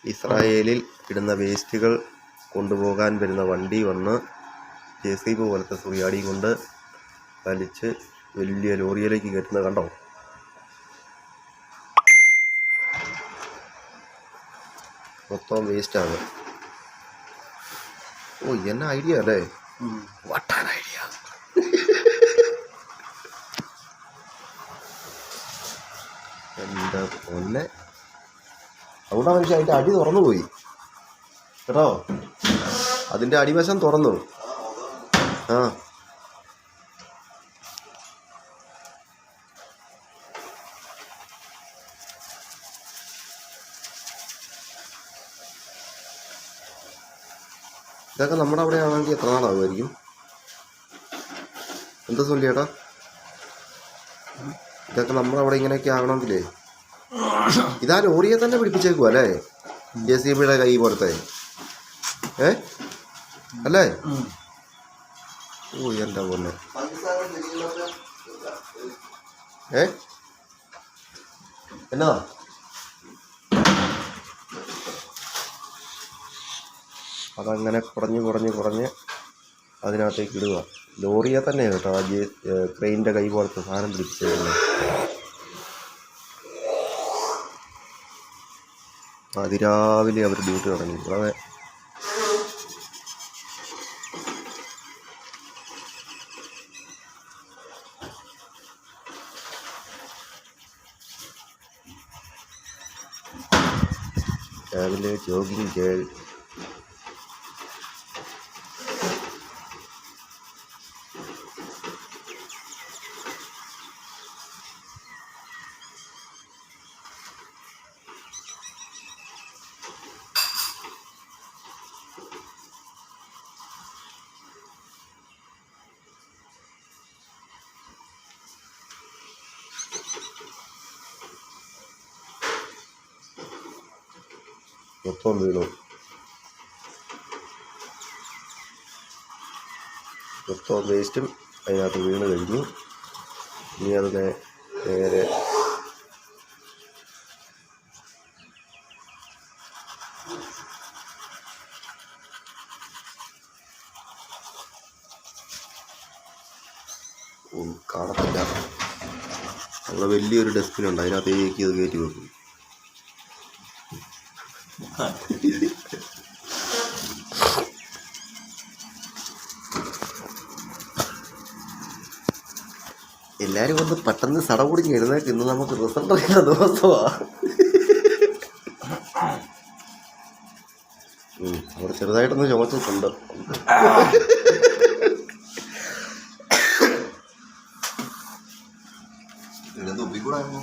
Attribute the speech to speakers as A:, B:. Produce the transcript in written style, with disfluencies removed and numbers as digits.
A: ഇസ്രായേലിൽ ഇടുന്ന വേസ്റ്റുകൾ കൊണ്ടുപോകാൻ വരുന്ന വണ്ടി വന്ന് JCB പോലത്തെ സുറിയാടിയും കൊണ്ട് വലിച്ച് വലിയ ലോറിയിലേക്ക് കയറ്റുന്നത് കണ്ടോ? മൊത്തം വേസ്റ്റാണ്. ഓ, എന്നാ ഐഡിയ അല്ലേ? വട്ടാൻ ഐഡിയ. എന്താ പൊന്നെ, അതുകൊണ്ടാണ് മനുഷ്യൻ അതിൻ്റെ അടി തുറന്നു പോയി കേട്ടോ. അതിൻ്റെ അടിവശം തുറന്നു. ആ, ഇതൊക്കെ നമ്മുടെ അവിടെ ആണെങ്കിൽ എത്ര നാളാകുമായിരിക്കും? എന്താ ചൊല്ലിയേട്ടാ, ഇതൊക്കെ നമ്മുടെ അവിടെ ഇങ്ങനെയൊക്കെ ആകണമെങ്കിലേ ഇതാ ലോറിയെ തന്നെ പിടിപ്പിച്ചേക്കുവാ അല്ലേ? JCBയുടെ കൈ പോലത്തെ അല്ലേ? ഓ, എന്താ പോലെ എന്നതാ അതങ്ങനെ കുറഞ്ഞ് അതിനകത്തേക്ക് ഇടുക. ലോറിയെ തന്നെ കേട്ടോ ആ ക്രെയിനിൻ്റെ കൈ പോലത്തെ സാധനം പിടിപ്പിച്ചേക്കുന്നത്. അതിരാവിലെ അവർ ഡ്യൂട്ടി തുടങ്ങി. അതെ, രാവിലെ ജോഗിങ് ഗേൾ. മൊത്തം വീണു. മൊത്തം വേസ്റ്റും അതിനകത്ത് വീണ് കഴിഞ്ഞു. ഇനി അത് നേരെ കാണത്തില്ല. അവിടെ വലിയൊരു ഡസ്റ്റ്ബിനുണ്ട്, അതിനകത്തേക്ക് ഇത് കയറ്റി വെക്കും. എല്ലാരും ഒന്ന് പെട്ടെന്ന് സടകുടിഞ്ഞ് എഴുന്നേറ്റ്. ഇന്ന് നമുക്ക് റിസൾട്ട് അറിയുന്ന ദിവസമാണ്. അവിടെ ചെറുതായിട്ടൊന്ന് ചുമച്ചിട്ടുണ്ട്.
B: തുപ്പിക്കൂടായിരുന്നു.